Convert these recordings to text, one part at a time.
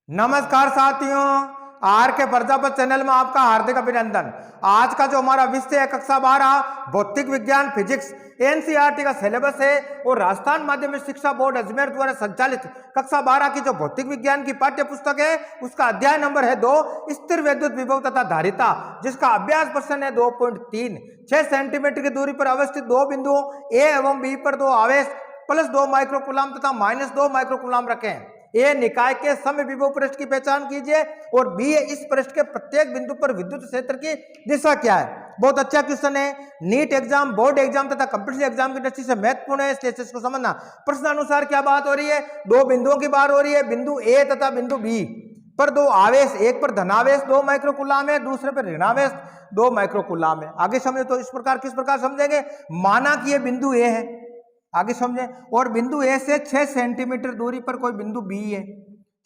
नमस्कार साथियों, आर के प्रजापत चैनल में आपका हार्दिक अभिनंदन। आज का जो हमारा विषय है कक्षा 12 भौतिक विज्ञान फिजिक्स एनसीईआरटी का सिलेबस है और राजस्थान माध्यमिक शिक्षा बोर्ड अजमेर द्वारा संचालित कक्षा 12 की जो भौतिक विज्ञान की पाठ्य पुस्तक है उसका अध्याय नंबर है 2 स्थिर विद्युत विभव तथा धारिता, जिसका अभ्यास प्रश्न है 2.3। 6 सेंटीमीटर की दूरी पर अवस्थित दो बिंदुओं ए एवं बी पर दो आवेश +2 माइक्रोकूलम तथा -2 माइक्रोकूलम रखें। ए निकाय के समविभव पृष्ठ की पहचान कीजिए और बी इस पृष्ठ के प्रत्येक बिंदु पर विद्युत क्षेत्र की दिशा क्या है। बहुत अच्छा क्वेश्चन है, नीट एग्जाम, बोर्ड एग्जाम तथा कंपटीशन एग्जाम की दृष्टि से महत्वपूर्ण है, इसलिए इसको समझना। प्रश्न अनुसार क्या बात हो रही है, दो बिंदुओं की बात हो रही है, बिंदु ए तथा बिंदु बी पर दो आवेश, एक पर धनावेश 2 माइक्रोकूलम है, दूसरे पर ऋणावेश 2 माइक्रोकूलम है। आगे समझे तो इस प्रकार किस प्रकार समझेंगे, माना कि ये बिंदु ए है, आगे समझे, और बिंदु ए से 6 सेंटीमीटर दूरी पर कोई बिंदु बी है।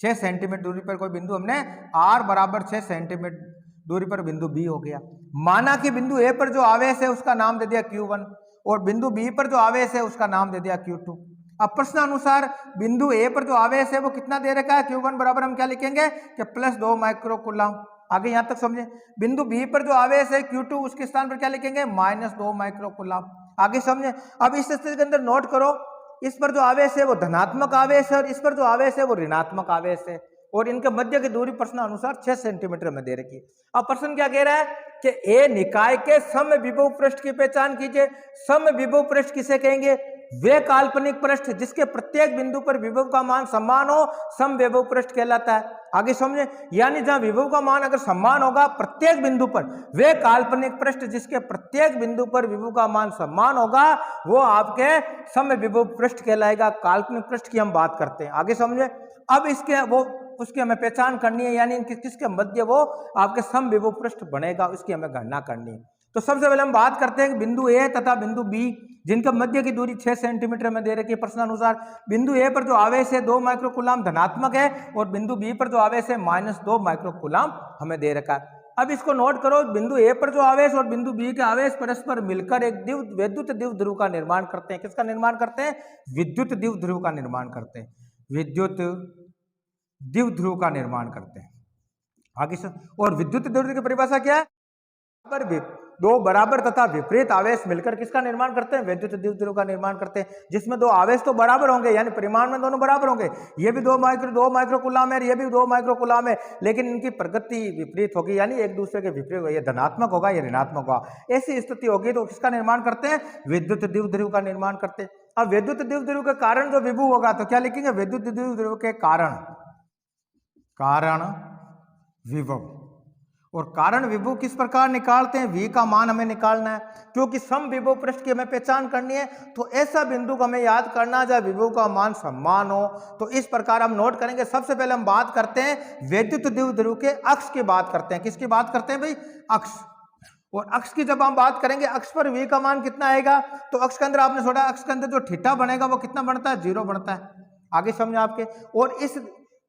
6 सेंटीमीटर दूरी पर कोई बिंदु, हमने r बराबर 6 सेंटीमीटर दूरी पर बिंदु बी हो गया। माना कि बिंदु ए पर जो आवेश है उसका नाम दे दिया q1 और बिंदु बी पर जो आवेश है उसका नाम दे दिया q2। अब प्रश्न अनुसार बिंदु ए पर जो आवेश है वो कितना दे रखा है, q1 बराबर हम क्या लिखेंगे कि +2 माइक्रोकूलम। आगे यहां तक समझे। बिंदु बी पर जो आवेश है q2 उसके स्थान पर क्या लिखेंगे, -2 माइक्रोकूलम। आगे समझे। अब इस स्थिति के अंदर नोट करो, इस पर जो आवेश है वो धनात्मक आवेश है और इस पर जो आवेश है वो ऋणात्मक आवेश है और इनके मध्य की दूरी प्रश्न अनुसार 6 सेंटीमीटर में दे रखी है। अब प्रश्न क्या कह रहा है कि ए निकाय के समविभव पृष्ठ की पहचान कीजिए। समविभव पृष्ठ किसे कहेंगे, वे काल्पनिक पृष्ठ जिसके प्रत्येक बिंदु पर विभव का मान समान हो समविभव पृष्ठ कहलाता है। आगे समझे, यानी जहां विभव का मान अगर समान होगा प्रत्येक बिंदु पर, वे काल्पनिक पृष्ठ जिसके प्रत्येक बिंदु पर विभव का मान समान होगा वो आपके समविभव पृष्ठ कहलाएगा। काल्पनिक पृष्ठ की हम बात करते हैं। आगे समझे। अब इसके वो उसकी हमें पहचान करनी है, यानी इनके किसके मध्य वो आपके समविभव पृष्ठ बनेगा, उसकी हमें गणना करनी है। तो सबसे पहले हम बात करते हैं कि बिंदु ए तथा बिंदु बी जिनका मध्य की दूरी 6 सेंटीमीटर में दे रखी है। प्रश्न अनुसार बिंदु ए पर जो आवेश है 2 माइक्रोकूलम धनात्मक है और बिंदु बी पर जो आवेश है -2 माइक्रोकूलम हमें दे रखा है। अब इसको नोट करो, बिंदु ए पर जो आवेश और बिंदु बी के आवेश परस्पर मिलकर एक विद्युत द्विध्रुव का निर्माण करते हैं। किसका निर्माण करते हैं, विद्युत द्विध्रुव का निर्माण करते हैं, विद्युत द्विध्रुव का निर्माण करते हैं। आगे और विद्युत द्विध्रुव की परिभाषा क्या है, पर दो बराबर तथा विपरीत आवेश मिलकर किसका निर्माण करते हैं, विद्युत द्विध्रुव का निर्माण करते हैं, जिसमें दो आवेश तो बराबर होंगे, यानी परिमाण में दोनों बराबर होंगे। ये भी 2 माइक्रोकूलम है, ये भी 2 माइक्रोकूलम है, लेकिन इनकी प्रगति विपरीत होगी, यानी एक दूसरे के विपरीत होगा। ये धनात्मक होगा, ये ऋणात्मक होगा। ऐसी स्थिति होगी तो किसका निर्माण करते हैं, विद्युत द्विध्रुव का निर्माण करते हैं। अब विद्युत द्विध्रुव के कारण जो विभव होगा तो क्या लिखेंगे, विद्युत द्विध्रुव के कारण विभव। और कारण विभव किस प्रकार निकालते हैं, v का मान हमें निकालना है, क्योंकि समविभव पृष्ठ की हमें पहचान करनी है। तो ऐसा बिंदु को हमें याद करना जहां विभव का मान समान हो। तो इस प्रकार हम नोट करेंगे। सबसे पहले हम बात करते हैं विद्युत द्विध्रुव के अक्ष की बात करते हैं। किसकी बात करते हैं भाई, अक्ष। और अक्ष की जब हम बात करेंगे, अक्ष पर v का मान कितना आएगा, तो अक्ष के अंदर आपने छोड़ा, अक्ष के अंदर जो थीटा बनेगा वो कितना बनता है, 0 बनता है। आगे समझे आपके। और इस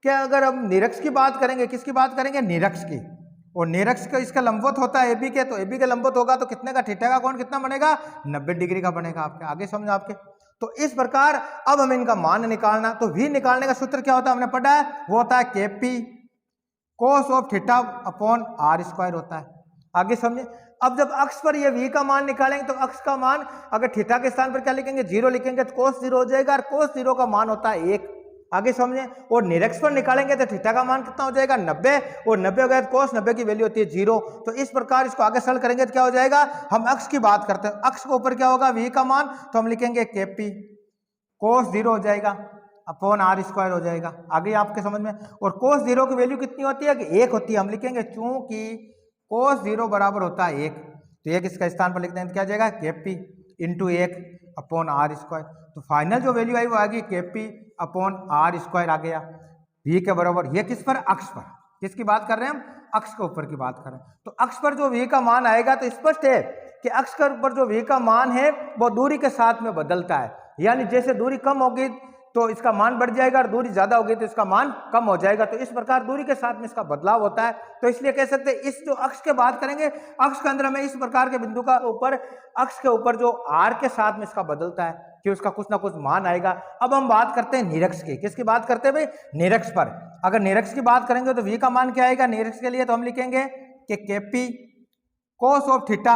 क्या अगर हम निरक्ष की बात करेंगे, किसकी बात करेंगे, निरक्ष की, और निरक्ष का इसका लंबवत होता है एबी के, तो एबी के लंबवत होगा तो कितने का, थीटा का कोण कितना बनेगा, 90 डिग्री का बनेगा आपके। आगे समझो आपके। तो इस प्रकार अब हमें इनका मान निकालना। तो v निकालने का सूत्र क्या होता है, हमने पढ़ा है, वो होता है kp cos of theta upon r² होता है। आगे समझे। अब जब अक्ष पर ये v का मान निकालेंगे तो अक्ष का मान अगर थीटा के स्थान पर क्या लिखेंगे, 0 लिखेंगे तो cos 0 हो जाएगा, और cos 0 का मान होता है 1। आगे समझे। और निरक्ष पर निकालेंगे तो थीटा का मान कितना हो जाएगा, 90, और 90 हो गया तो cos 90 की वैल्यू होती है 0। तो इस प्रकार इसको आगे सरल करेंगे तो क्या हो जाएगा, हम अक्ष की बात करते हैं, अक्ष के ऊपर क्या होगा, v का मान, तो हम लिखेंगे kp cos 0 हो जाएगा अपॉन r² हो जाएगा। आगे आपके समझ में। और cos 0 की वैल्यू कितनी होती है, कि 1 होती है। हम लिखेंगे चूंकि cos 0 बराबर होता है 1, तो 1 इसका स्थान पर लिखते हैं तो क्या जाएगा, kp इंटू 1 अपॉन r²। तो फाइनल जो वैल्यू आई वो आएगी kp अपॉन r² आ गया, v के बराबर। ये किस पर, अक्ष पर। किसकी बात कर रहे हैं हम, अक्ष के ऊपर की बात कर रहे हैं। तो अक्ष पर जो v का मान आएगा तो स्पष्ट है कि अक्ष के ऊपर जो v का मान है वो दूरी के साथ में बदलता है, यानी जैसे दूरी कम होगी तो इसका मान बढ़ जाएगा और दूरी ज्यादा होगी तो इसका मान कम हो जाएगा। तो इस प्रकार दूरी के साथ में इसका बदलाव होता है। तो इसलिए कह सकते हैं इस जो अक्ष के बात करेंगे, अक्ष के अंदर हमें इस प्रकार के बिंदु का ऊपर अक्ष के ऊपर जो आर के साथ में इसका बदलता है कि उसका कुछ ना कुछ मान आएगा। अब हम बात करते हैं निरक्ष की। किसकी बात करते हैं भाई? निरक्ष पर। अगर निरक्ष की बात करेंगे तो v का मान क्या आएगा निरक्ष के लिए? तो हम लिखेंगे कि k p cos of theta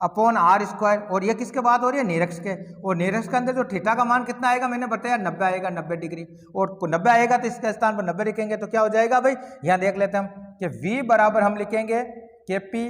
upon r square. और ये किसके बात हो रही है? निरक्ष के। और निरक्ष के अंदर जो थीटा का मान कितना आएगा मैंने बताया 90 आएगा, 90 डिग्री। और 90 आएगा तो इसके स्थान पर 90 लिखेंगे तो क्या हो जाएगा भाई? यहाँ देख लेते हैं हम कि v बराबर हम लिखेंगे k p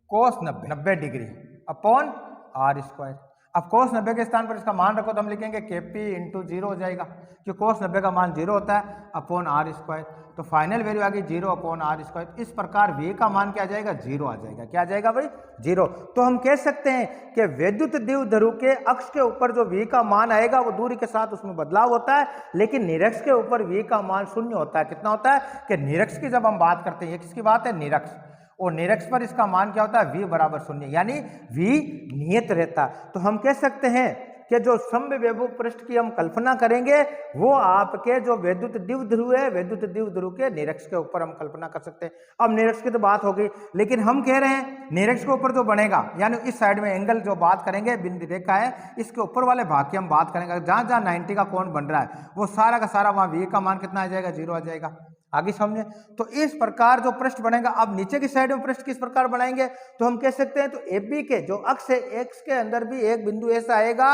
cos 90 degree upon r square. अब कोस 90 के स्थान पर इसका मान रखो तो हम लिखेंगे केपी इंटू 0 हो जाएगा, क्योंकि कोस 90 का मान 0 होता है अपॉन आर स्क्वायर। तो फाइनल वैल्यू आ गई 0 अपॉन आर स्क्वायर। इस प्रकार v का मान क्या आ जाएगा? 0 आ जाएगा। क्या आ जाएगा भाई? 0। तो हम कह सकते हैं कि वैद्युत द्विध्रुव के अक्ष के ऊपर जो v का मान आएगा वो दूरी के साथ उसमें बदलाव होता है, लेकिन निरक्ष के ऊपर v का मान शून्य होता है। कितना होता है? कि निरक्ष की जब हम बात करते हैं, ये किसकी बात है? निरक्ष। और निरक्ष पर इसका मान क्या होता है? v बराबर 0, यानी v नियत रहता है। तो हम कह सकते हैं कि जो समविभव पृष्ठ की हम कल्पना करेंगे वो आपके जो वैद्युत द्विध्रुव है, वैद्युत द्विध्रुव के निरक्ष के ऊपर हम कल्पना कर सकते हैं। अब निरक्ष की तो बात हो गई, लेकिन हम कह रहे हैं निरक्ष के ऊपर जो बनेगा, यानी इस साइड में एंगल जो बात करेंगे बिंदु रेखा है, इसके ऊपर वाले भाग की हम बात करेंगे। जहां जहां 90 का कोण बन रहा है वो सारा का सारा वहां v का मान कितना आ जाएगा? 0 आ जाएगा। आगे समझे? तो इस प्रकार जो पृष्ठ बनेगा। अब नीचे की साइड में पृष्ठ किस प्रकार बनाएंगे? तो हम कह सकते हैं तो AB के जो अक्ष है, एक्स के अंदर भी एक बिंदु ऐसा आएगा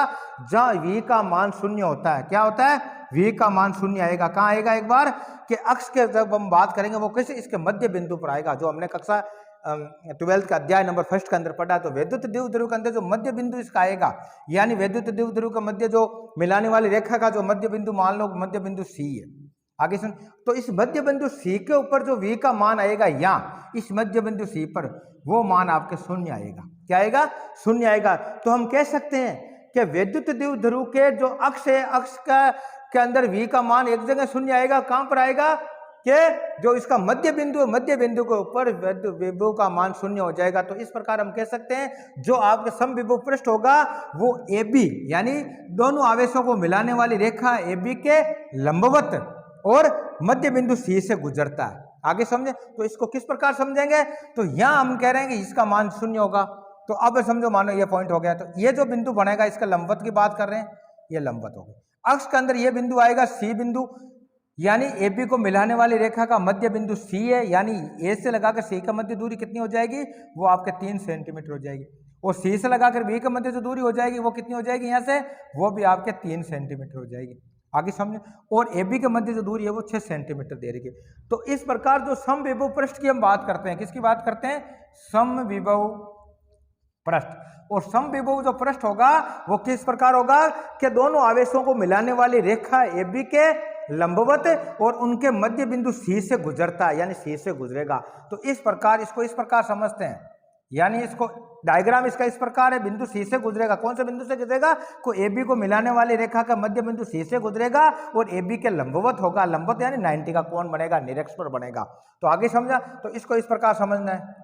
जहां v का मान 0 होता है। क्या होता है? v का मान 0 आएगा। कहां आएगा? एक बार कि अक्ष के जब हम बात करेंगे वो कैसे? इसके मध्य बिंदु पर आएगा, जो हमने कक्षा 12th का अध्याय नंबर 1 के अंदर पढ़ा। तो वैद्युत द्विध्रुव के अंदर जो मध्य बिंदु इसका आएगा, यानी वैद्युत द्विध्रुव के मध्य जो मिलाने वाली रेखा का जो मध्य बिंदु, मान लो मध्य बिंदु C है। आगे सुन, तो इस मध्य बिंदु C के ऊपर जो v का मान आएगा, या इस मध्य बिंदु C पर वो मान आपके 0 आएगा। क्या आएगा? 0 आएगा। तो हम कह सकते हैं कि वैद्युत द्विध्रुव के जो अक्ष है, अक्ष का के अंदर v का मान एक जगह 0 आएगा। कहां पर आएगा? कि जो इसका मध्य बिंदु है, मध्य बिंदु के ऊपर विभव का मान 0 हो जाएगा। तो इस प्रकार हम कह सकते हैं जो आपके समविभव पृष्ठ होगा वो AB, यानी दोनों आवेशों को मिलाने वाली रेखा AB के लंबवत और मध्य बिंदु C से गुजरता है। आगे समझे? तो इसको किस प्रकार समझेंगे? तो यहां हम कह रहे हैं कि इसका मान 0 होगा। तो अब समझो, मानो ये पॉइंट हो गया, तो ये जो बिंदु बनेगा इसका लंबवत की बात कर रहे हैं, ये लंबवत हो गया। अक्ष के अंदर ये बिंदु आएगा C बिंदु, यानी AB को मिलाने वाली रेखा का मध्य बिंदु C है, यानी A से लगाकर C का मध्य दूरी कितनी हो जाएगी? वो आपके 3 सेंटीमीटर हो जाएगी। और C से लगाकर B का मध्य जो दूरी हो जाएगी वो कितनी हो जाएगी? यहाँ से वो भी आपके 3 सेंटीमीटर हो जाएगी। आगे समझे? और AB के मध्य जो दूरी है वो 6 सेंटीमीटर दे रही है। तो इस प्रकार जो समविभव पृष्ठ की हम बात करते हैं, किसकी बात करते हैं? समविभव पृष्ठ। और समविभव जो पृष्ठ होगा वो किस प्रकार होगा? कि दोनों आवेशों को मिलाने वाली रेखा AB के लंबवत और उनके मध्य बिंदु C से गुजरता है, यानी C से गुजरेगा। तो इस प्रकार इसको इस प्रकार समझते हैं, यानी इसको डायग्राम इसका इस प्रकार है, बिंदु C से गुजरेगा। कौन से बिंदु से गुजरेगा? को AB को मिलाने वाली रेखा का मध्य बिंदु C से गुजरेगा और AB के लंबवत होगा। लंबवत यानी 90 का कोण बनेगा, निरक्ष पर बनेगा। तो आगे समझा? तो इसको इस प्रकार समझना है।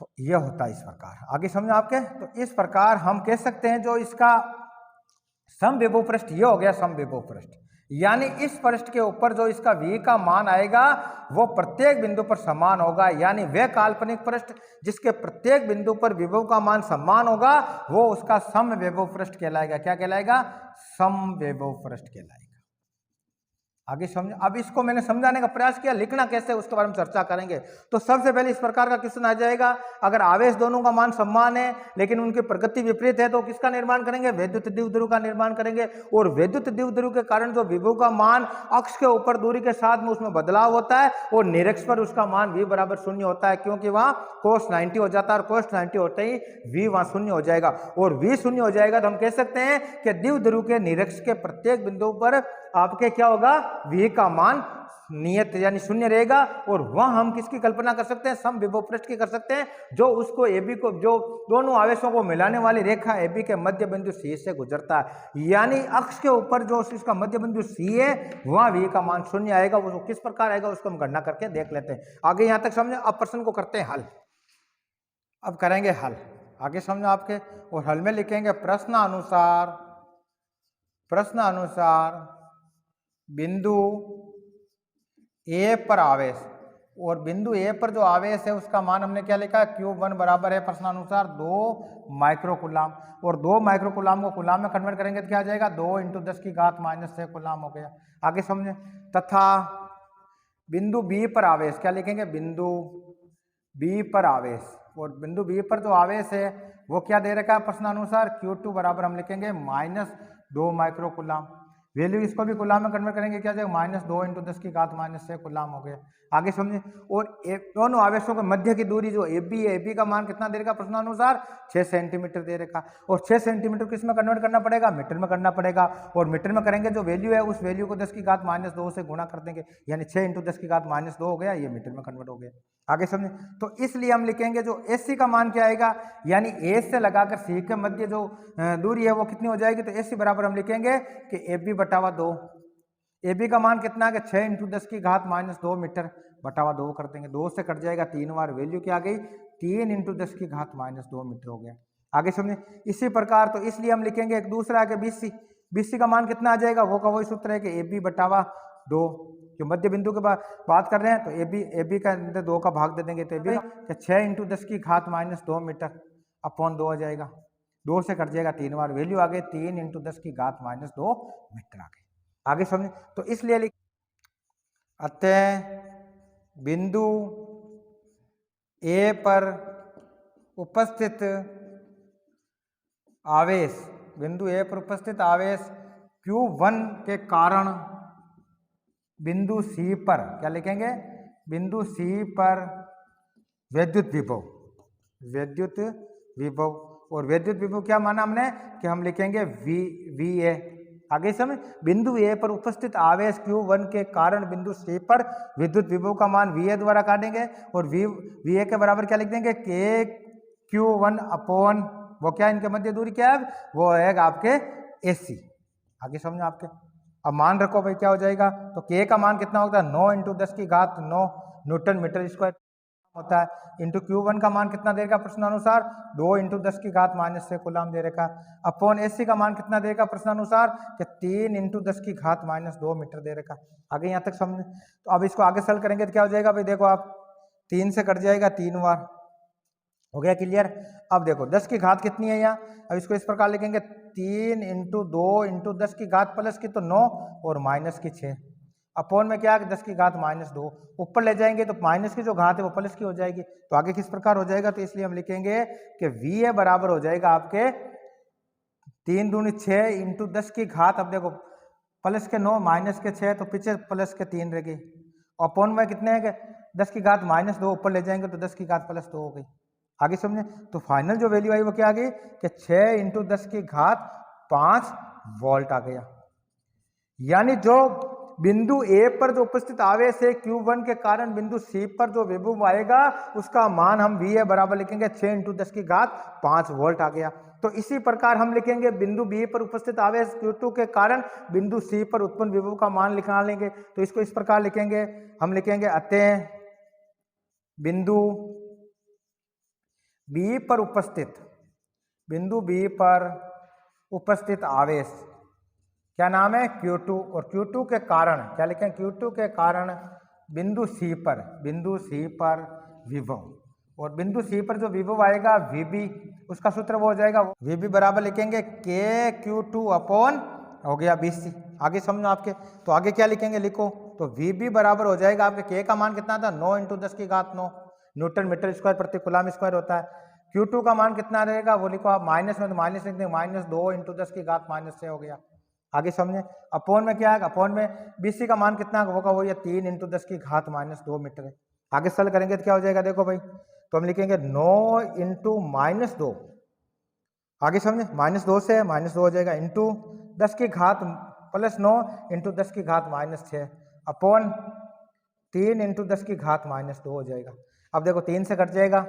तो यह होता है इस प्रकार। आगे समझा आपके? तो इस प्रकार हम कह सकते हैं जो इसका समविभव पृष्ठ ये हो गया समविभव पृष्ठ, यानी इस पृष्ठ के ऊपर जो इसका v का मान आएगा वो प्रत्येक बिंदु पर समान होगा, यानी वह काल्पनिक पृष्ठ जिसके प्रत्येक बिंदु पर विभव का मान समान होगा वो उसका समविभव पृष्ठ कहलाएगा। क्या कहलाएगा? समविभव पृष्ठ कहलाएगा। आगे समझ? अब इसको मैंने समझाने का प्रयास किया, लिखना कैसे उसके बारे में चर्चा करेंगे। तो सबसे पहले इस प्रकार का क्वेश्चन आ जाएगा, अगर आवेश दोनों का मान समान है लेकिन उनकी प्रकृति विपरीत है तो किसका निर्माण करेंगे? वैद्युत द्विध्रुव का निर्माण करेंगे। और वैद्युत द्विध्रुव के कारण जो विभव का मान अक्ष के ऊपर दूरी के साथ में उसमें बदलाव होता है और निरक्ष पर उसका मान v बराबर 0 होता है, क्योंकि वहां कोस 90 हो जाता है और कोस 90 होते ही v वहां 0 हो जाएगा। और v 0 हो जाएगा तो हम कह सकते हैं कि द्विध्रुव के निरक्ष के प्रत्येक बिंदु पर आपके क्या होगा? v का मान नियत यानी 0 रहेगा। और वह हम किसकी कल्पना कर सकते हैं? समविभव पृष्ठ की कर सकते हैं, जो उसको AB को, जो दोनों आवेशों को मिलाने वाली रेखा AB के मध्य बिंदु C से गुजरता है, यानी अक्ष के ऊपर जो इसका मध्य बिंदु C है वहां v का मान 0 आएगा। वो किस प्रकार आएगा उसको हम गणना करके देख लेते हैं। आगे यहां तक समझे? अब प्रश्न को करते हैं हल। अब करेंगे हल। आगे समझो आपके, और हल में लिखेंगे प्रश्नानुसार प्रश्न अनुसार बिंदु ए पर आवेश, और बिंदु ए पर जो आवेश है उसका मान हमने क्या लिखा है, Q1 बराबर है प्रश्नानुसार 2 माइक्रोकुलाम, और 2 माइक्रोकुलाम को कुलाम में कन्वर्ट करेंगे तो क्या आ जाएगा, 2 × 10⁻⁶ कुलाम हो गया। आगे समझे, तथा बिंदु बी पर आवेश, क्या लिखेंगे, बिंदु बी पर आवेश, और बिंदु बी पर जो आवेश है वो क्या दे रखा है प्रश्नानुसार, Q2 बराबर हम लिखेंगे -2 माइक्रोकुलाम। वैल्यू इसको भी कुलाम में कन्वर्ट करेंगे, क्या जाएगा, -2 × 10⁻⁶ कुलाम हो गया। आगे समझे, और दोनों आवेशों के मध्य की दूरी जो AB है, AB का मान कितना दे रखा प्रश्नानुसार, 6 सेंटीमीटर दे रखा, और 6 सेंटीमीटर किस में कन्वर्ट करना पड़ेगा, मीटर में करना पड़ेगा, और मीटर में करेंगे जो वैल्यू है उस वैल्यू को 10⁻² से गुणा कर देंगे, यानी 6 × 10⁻² हो गया, ये मीटर में कन्वर्ट हो गया। आगे समझे, तो इसलिए हम लिखेंगे जो AC का मान क्या आएगा, यानी A से लगाकर C के मध्य जो दूरी है वो कितनी हो जाएगी, तो AC बराबर हम लिखेंगे कि AB/2। AB का मान कितना है, 6 × 10⁻² मीटर बटावा 2 कर देंगे, 2 से कट जाएगा 3 बार, वैल्यू क्या आ गई, 3 × 10⁻² मीटर हो गया। आगे समझे, इसी प्रकार तो इसलिए हम लिखेंगे एक दूसरा है कि BC का मान कितना आ जाएगा, वो का वही सूत्र है कि AB/2, जो मध्य बिंदु के बात कर रहे हैं, तो AB का 2 का भाग दे देंगे, तो AB 6 × 10⁻² मीटर अपॉन 2 आ जाएगा, 2 से कट जाएगा 3 बार, वैल्यू आ गई 3 × 10⁻² मीटर आ गई। आगे समझे, तो इसलिए अतः बिंदु ए पर उपस्थित आवेश, बिंदु ए पर उपस्थित आवेश Q1 के कारण बिंदु सी पर, क्या लिखेंगे, बिंदु सी पर विद्युत विभव, और विद्युत विभव क्या माना हमने कि हम लिखेंगे VA। आगे समझ, बिंदु ए पर उपस्थित आवेश Q1 के कारण बिंदु सी पर विद्युत विभव का मान VA द्वारा काटेंगे, और VA के बराबर क्या लिख देंगे, KQ1 अपॉन, वो क्या इनके मध्य दूरी क्या है, वो है आपके AC। आगे समझो आपके, अब मान रखो भाई क्या हो जाएगा, तो K का मान कितना होता है, 9 × 10⁹ न्यूटन मीटर स्क्वायर होता है, इंटू Q1 का मान कितना देगा प्रश्नानुसार, 2 × 10⁻⁶ कुलाम दे रखा, अपॉन AC का मान कितना देगा प्रश्नानुसार, कि 3 × 10⁻² मीटर दे रखा। आगे यहाँ तक समझ, तो अब इसको आगे सॉल्व करेंगे तो क्या हो जाएगा भाई, देखो आप 3 से कट जाएगा 3 बार, हो गया क्लियर। अब देखो 10 की घात कितनी है यहाँ, अब इसको इस प्रकार लिखेंगे, 3 × 2 × 10 की घात प्लस की तो 9 और माइनस की 6, अपॉन में क्या है 10 की घात -2, ऊपर ले जाएंगे तो माइनस की जो घात है वो प्लस की हो जाएगी, तो आगे किस प्रकार हो जाएगा, तो इसलिए हम लिखेंगे कि VA बराबर हो जाएगा आपके 3 दूनी 6 × 10 की घात, अब देखो प्लस के 9 माइनस के 6, तो पीछे प्लस के 3 रह गई, अपॉन में कितने हैं कि 10 की घात -2, ऊपर ले जाएंगे तो 10 की घात +2 हो गई। आगे समझे, तो फाइनल जो वैल्यू आई वो क्या आ गई, कि 6 × 10 की घात 5 वोल्ट आ गया। यानी जो बिंदु ए पर जो उपस्थित आवेश है Q1 के कारण बिंदु सी पर जो विभव आएगा उसका मान हम VA बराबर लिखेंगे 6 × 10 की घात 5 वोल्ट आ गया। तो इसी प्रकार हम लिखेंगे बिंदु बी पर उपस्थित आवेश Q2 के कारण बिंदु सी पर उत्पन्न विभव का मान निकालेंगे, तो इसको इस प्रकार लिखेंगे, हम लिखेंगे अतः बिंदु बी पर उपस्थित आवेश क्या नाम है, Q2, और Q2 के कारण क्या लिखें, Q2 के कारण बिंदु सी पर विभव, और बिंदु सी पर जो विभव आएगा VB, उसका सूत्र वो हो जाएगा VB बराबर लिखेंगे KQ2 अपॉन हो गया BC। आगे समझो आपके, तो आगे क्या लिखेंगे, लिखो, तो VB बराबर हो जाएगा आपके K का मान कितना था, 9 × 10 की घात 9 न्यूटन मीटर स्क्वायर प्रति कूलम स्क्वायर होता है। Q2 का मान कितना रहेगा, वो लिखो आप माइनस में, तो माइनस लिख देंगे, -2 × 10 की घात -6 हो गया। आगे समझे, अपॉन में क्या है, अपॉन में BC का मान कितना होगा, वो ये 3 × 10 की घात -2 मीटर है। आगे सॉल्व करेंगे तो क्या हो जाएगा, देखो भाई, तो हम लिखेंगे 9 × -2, आगे समझे, -2 से -2 हो जाएगा, इंटू 10 की घात +9 × 10 की घात -6 अपॉन 3 × 10 की घात -2 हो जाएगा। अब देखो 3 से कट जाएगा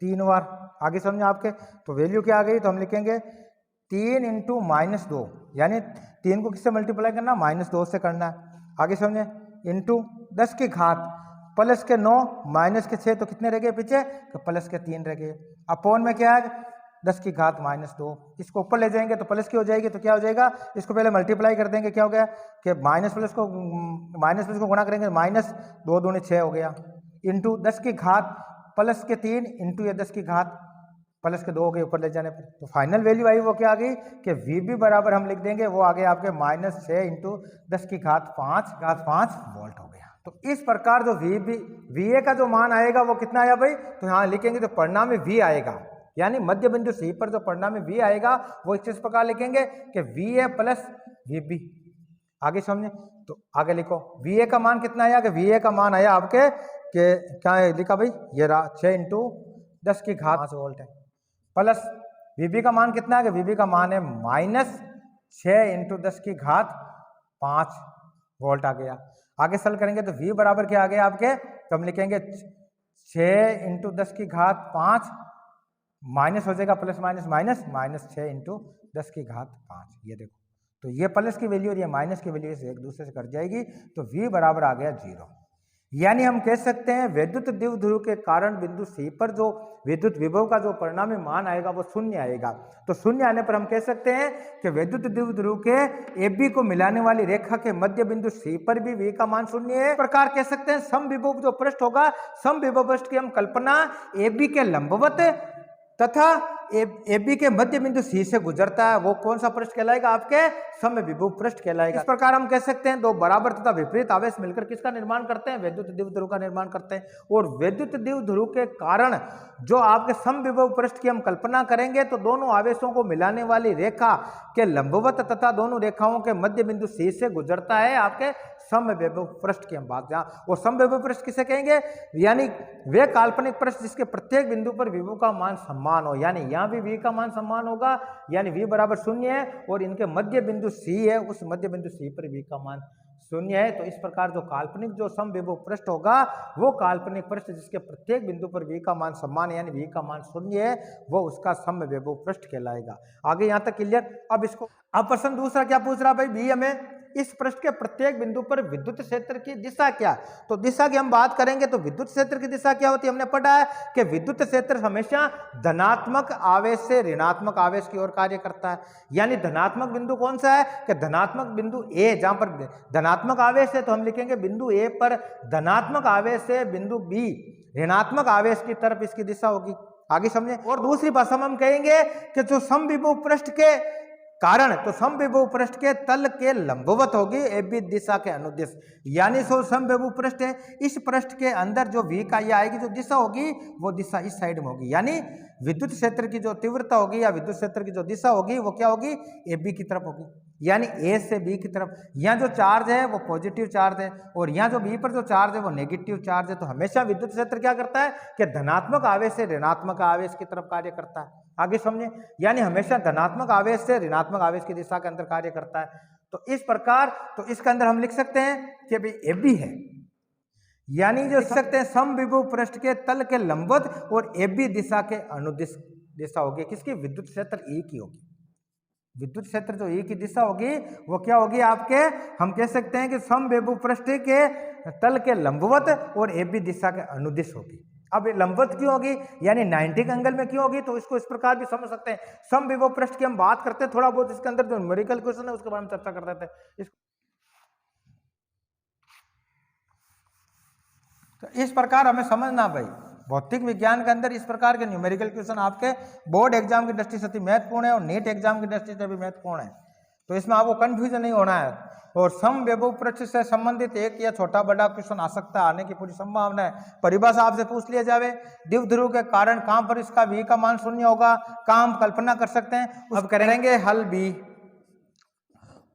3 बार, आगे समझे आपके, तो वैल्यू क्या आ गई, तो हम लिखेंगे 3 × -2, यानी 3 को किससे मल्टीप्लाई करना, -2 से करना है। आगे समझे, इंटू 10 की घात प्लस के 9 माइनस के 6, तो कितने रह गए पीछे, तो प्लस के 3 रह गए, अपॉन में क्या है 10 की घात -2। इसको ऊपर ले जाएंगे तो प्लस की हो जाएगी, तो क्या हो जाएगा, इसको पहले मल्टीप्लाई कर देंगे, क्या हो गया कि माइनस प्लस को गुणा करेंगे, -2 दूनी 6 हो गया, इंटू 10 की घात प्लस के 3 इंटू ये 10 की घात प्लस के 2 हो गए ऊपर ले जाने पर। तो फाइनल वैल्यू आई वो क्या आ गई कि VB बराबर हम लिख देंगे, वो आ गया आपके -6 इंटू 10 की घात 5 वोल्ट हो गया। तो इस प्रकार जो VA का जो मान आएगा वो कितना आया भाई, तो यहाँ लिखेंगे तो परिणाम में V आएगा, यानी मध्य बिंदु C पर जो परिणाम में V आएगा वो इस प्रकार लिखेंगे कि VA प्लस VB। आगे समझे, तो आगे लिखो VA का मान कितना आया, कि VA का मान आया आपके कि क्या है लिखा भाई, ये रहा 6 इंटू 10 की घात 5 वोल्ट है, प्लस VB का मान कितना है, कि VB का मान है -6 इंटू 10 की घात 5 वोल्ट आ गया। आगे सॉल्व करेंगे तो V बराबर क्या आ गया आपके, तो हम लिखेंगे 6 इंटू 10 की घात 5 माइनस हो जाएगा प्लस माइनस 6 इंटू 10 की घात 5। ये देखो, तो ये प्लस की वैल्यू और ये माइनस की वैल्यू से एक दूसरे से कट जाएगी, तो V बराबर आ गया 0। यानी हम कह सकते हैं वैद्युत द्विध्रुव के कारण बिंदु C पर जो विद्युत विभव का जो परिणामी मान आएगा वो शून्य आएगा। तो शून्य आने पर हम कह सकते हैं कि वैद्युत द्विध्रुव के AB को मिलाने वाली रेखा के मध्य बिंदु C पर भी V का मान शून्य है। इस प्रकार कह सकते हैं समविभव जो पृष्ठ होगा, समविभव पृष्ठ की हम कल्पना AB के लंबवत तथा AB के मध्य बिंदु C से गुजरता है, वो कौन सा पृष्ठ कहलाएगा, आपके समविभव पृष्ठ कहलाएगा। इस प्रकार हम कह सकते हैं दो बराबर तथा विपरीत आवेश मिलकर किसका निर्माण करते हैं, वैद्युत द्विध्रुव का निर्माण करते हैं। और वैद्युत द्विध्रुव के कारण जो आपके समविभव पृष्ठ की हम कल्पना करेंगे तो दोनों आवेशों को मिलाने वाली रेखा के लंबवत तथा दोनों रेखाओं के मध्य बिंदु C से गुजरता है आपके समविभव पृष्ठ की हम बात जहाँ। और समविभव पृष्ठ किसे कहेंगे, यानी वे काल्पनिक पृष्ठ जिसके प्रत्येक बिंदु पर विभव का मान समान हो, यानी यहाँ भी V का मान समान होगा, यानी V बराबर 0 है, और इनके मध्य बिंदु C है, उस मध्य बिंदु C पर V का मान 0 है। तो इस प्रकार जो काल्पनिक जो समविभव पृष्ठ होगा वो काल्पनिक पृष्ठ जिसके प्रत्येक बिंदु पर V का मान समान है, यानी V का मान 0 है, वो उसका समविभव पृष्ठ कहलाएगा। आगे यहाँ तक क्लियर। अब प्रश्न दूसरा क्या पूछ रहा भाई, भी हमें इस पृष्ठ के प्रत्येक बिंदु पर विद्युत क्षेत्र की दिशा क्या। तो दिशा की हम बात करेंगे तो विद्युत क्षेत्र की दिशा क्या होती है, हमने पढ़ा है कि विद्युत क्षेत्र हमेशा धनात्मक आवेश से ऋणात्मक आवेश की ओर कार्य करता है। यानी धनात्मक बिंदु कौन सा है, कि धनात्मक बिंदु A, जहां पर धनात्मक आवेश है तो हम लिखेंगे बिंदु A पर धनात्मक आवेश से बिंदु B ऋणात्मक आवेश की तरफ इसकी दिशा होगी। आगे समझे। और दूसरी भाषा में हम कहेंगे कि जो समविभव पृष्ठ के कारण, तो समविभव पृष्ठ के तल के लंबवत होगी AB दिशा के अनुदिश, यानी सो समविभव पृष्ठ है, इस पृष्ठ के अंदर जो V का ये आएगी जो दिशा होगी वो दिशा इस साइड में होगी, यानी विद्युत क्षेत्र की जो तीव्रता होगी या विद्युत क्षेत्र की जो दिशा होगी वो क्या होगी, AB की तरफ होगी, यानी A से B की तरफ। यहाँ जो चार्ज है वो पॉजिटिव चार्ज है और यहाँ जो B पर जो चार्ज है वो नेगेटिव चार्ज है। तो हमेशा विद्युत क्षेत्र क्या करता है कि धनात्मक आवेश से ऋणात्मक आवेश की तरफ कार्य करता है। आगे समझे, यानी हमेशा धनात्मक आवेश से ऋणात्मक आवेश की दिशा के अंदर कार्य करता है। तो इस प्रकार तो इसके अंदर हम लिख सकते हैं कि भाई AB है, यानी जो लिख सकते हैं समविभव पृष्ठ के तल के लंबवत और AB दिशा के अनुदिश दिशा होगी किसकी, विद्युत क्षेत्र E की होगी। विद्युत क्षेत्र जो E की दिशा होगी वो क्या होगी आपके, हम कह सकते हैं कि समविभव पृष्ठ के तल के लंबवत और AB दिशा के अनुदिश होगी। अब लंबवत क्यों होगी, यानी 90 के एंगल में क्यों होगी, तो इसको इस प्रकार भी समझ सकते हैं। समविभव पृष्ठ की हम बात करते हैं, थोड़ा बहुत इसके अंदर जो न्यूमेरिकल क्वेश्चन है उसके बारे में चर्चा कर देते हैं। तो इस प्रकार हमें समझना भाई, भौतिक विज्ञान के अंदर इस प्रकार के न्यूमेरिकल क्वेश्चन आपके बोर्ड एग्जाम की दृष्टि से अति महत्वपूर्ण है और नीट एग्जाम की दृष्टि से भी महत्वपूर्ण है। तो इसमें आपको कंफ्यूजन नहीं होना है। और समविभव पृष्ठ से संबंधित एक या छोटा बड़ा क्वेश्चन आ सकता है, आने की पूरी संभावना है। परिभाषा आपसे पूछ लिया जावे, द्विध्रुव के कारण कहां पर इसका V का मान 0 होगा, कहां हम कल्पना कर सकते हैं। अब करेंगे हल B।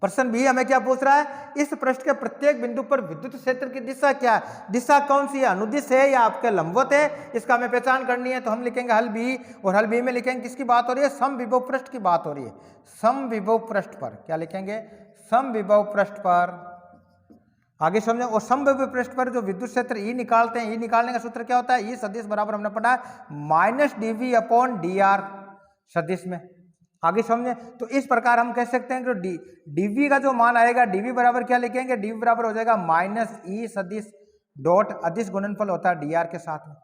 प्रश्न B हमें क्या पूछ रहा है, इस पृष्ठ के प्रत्येक बिंदु पर विद्युत क्षेत्र की दिशा क्या है, दिशा कौन सी है, अनुदिश है या आपके लंबवत है, इसका हमें पहचान करनी है। तो हम लिखेंगे हल B, और हल B में लिखेंगे किसकी बात हो रही है, समविभव पृष्ठ की बात हो रही है। समविभव पृष्ठ पर क्या लिखेंगे, समविभव पृष्ठ पर। आगे समझे। और समविभव पृष्ठ पर जो विद्युत क्षेत्र E निकालते हैं, E निकालने का सूत्र क्या होता है, E सदिश बराबर हमने पढ़ा है -dV/dr सदिश में। आगे समझे। तो इस प्रकार हम कह सकते हैं कि dV का जो मान आएगा, dV बराबर क्या लिखेंगे, dV बराबर हो जाएगा -E सदिश डॉट अदिश गुणनफल होता है dr के साथ में।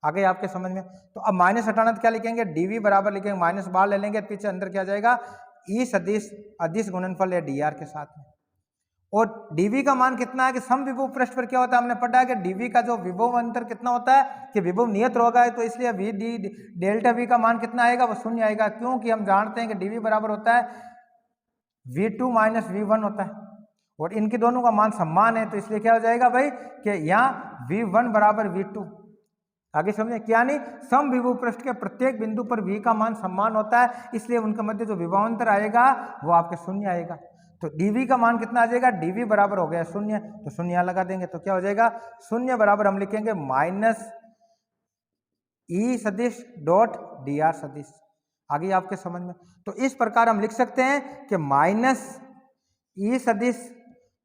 आ गई आपके समझ में। तो अब माइनस हटाना तो क्या लिखेंगे, dv बराबर लिखेंगे माइनस बाहर ले लेंगे, पीछे अंदर क्या जाएगा, ई सदिश अदिश गुणनफल है dr के साथ में। और dv का मान कितना है कि सम विभव पृष्ठ पर क्या होता है, हमने पढ़ा है कि dv का जो विभव अंतर कितना होता है कि विभव नियत होगा है, तो इसलिए v d डेल्टा v का मान कितना आएगा, वो शून्य आएगा, क्योंकि हम जानते हैं कि dv बराबर होता है v2 माइनस v1 होता है और इनके दोनों का मान समान है, तो इसलिए क्या हो जाएगा भाई कि यहाँ v1 बराबर v2। आगे समझे क्या, नहीं सम विभव पृष्ठ के प्रत्येक बिंदु पर v का मान समान होता है, इसलिए उनके मध्य जो विभवांतर आएगा वो आपके शून्य आएगा। तो dv का मान कितना आ जाएगा, dv बराबर हो गया शून्य, तो शून्य यहाँ लगा देंगे तो क्या हो जाएगा, शून्य बराबर हम लिखेंगे माइनस ई सदिश डॉट dr सदिश। आगे आपके समझ में, तो इस प्रकार हम लिख सकते हैं कि माइनस ई सदिश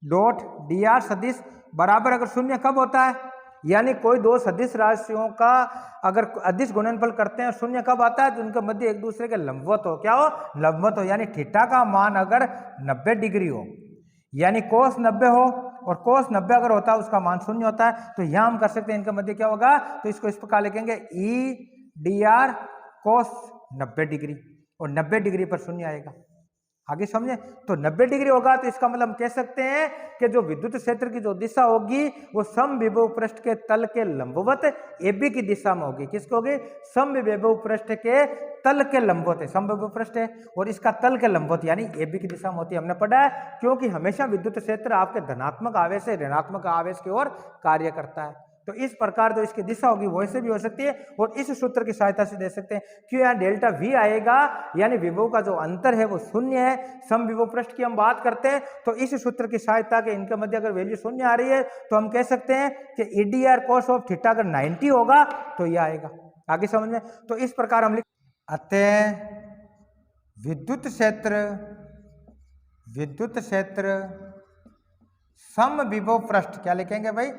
डॉट dr सदिश बराबर, अगर शून्य कब होता है, यानी कोई दो सदिश राशियों का अगर अदिश गुणनफल करते हैं, शून्य कब आता है, तो उनके मध्य एक दूसरे के लंबवत हो, क्या हो, लंबवत हो, यानी थीटा का मान अगर 90 डिग्री हो, यानी कोस 90 हो और कोस 90 अगर होता है उसका मान शून्य होता है, तो यहां हम कर सकते हैं इनके मध्य क्या होगा, तो इसको इस प्रकार लिखेंगे ई dr कोस 90 डिग्री, और 90 डिग्री पर शून्य आएगा। आगे समझे, तो 90 डिग्री होगा तो इसका मतलब हम कह सकते हैं कि जो विद्युत क्षेत्र की जो दिशा होगी वो सम विभव पृष्ठ के तल के लंबवत AB की दिशा में होगी। किसको होगी, सम विभव पृष्ठ के तल के लंबवत है, सम विभव पृष्ठ है और इसका तल के लंबवत यानी AB की दिशा में होती है, हमने पढ़ा है, क्योंकि हमेशा विद्युत क्षेत्र आपके धनात्मक आवेश से ऋणात्मक आवेश की ओर कार्य करता है। तो इस प्रकार जो इसकी दिशा होगी वैसे भी हो सकती है, और इस सूत्र की सहायता से दे सकते हैं, क्यों यहाँ डेल्टा v आएगा, यानी विभव का जो अंतर है वो शून्य है, सम विभव पृष्ठ की हम बात करते हैं, तो इस सूत्र की सहायता के इनके मध्य अगर वैल्यू शून्य आ रही है तो हम कह सकते हैं कि EDR cos ऑफ थीटा अगर 90 होगा तो यह आएगा। आगे समझ में, तो इस प्रकार हम लिख, अतः विद्युत क्षेत्र सम विभव पृष्ठ, क्या लिखेंगे भाई,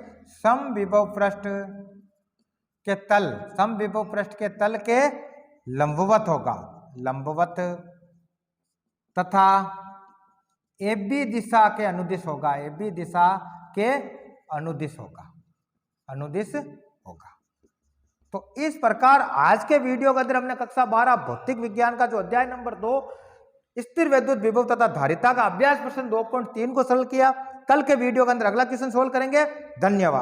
सम विभव पृष्ठ के तल, सम विभव पृष्ठ के तल के लंबवत होगा, लंबवत, तथा AB दिशा के अनुदिश होगा, AB दिशा के अनुदिश होगा, अनुदिश होगा। तो इस प्रकार आज के वीडियो के अंदर हमने कक्षा 12 भौतिक विज्ञान का जो अध्याय नंबर 2 स्थिर विद्युत विभव तथा धारिता का अभ्यास प्रश्न 2.3 को सरल किया। कल के वीडियो के अंदर अगला क्वेश्चन सोल्व करेंगे। धन्यवाद।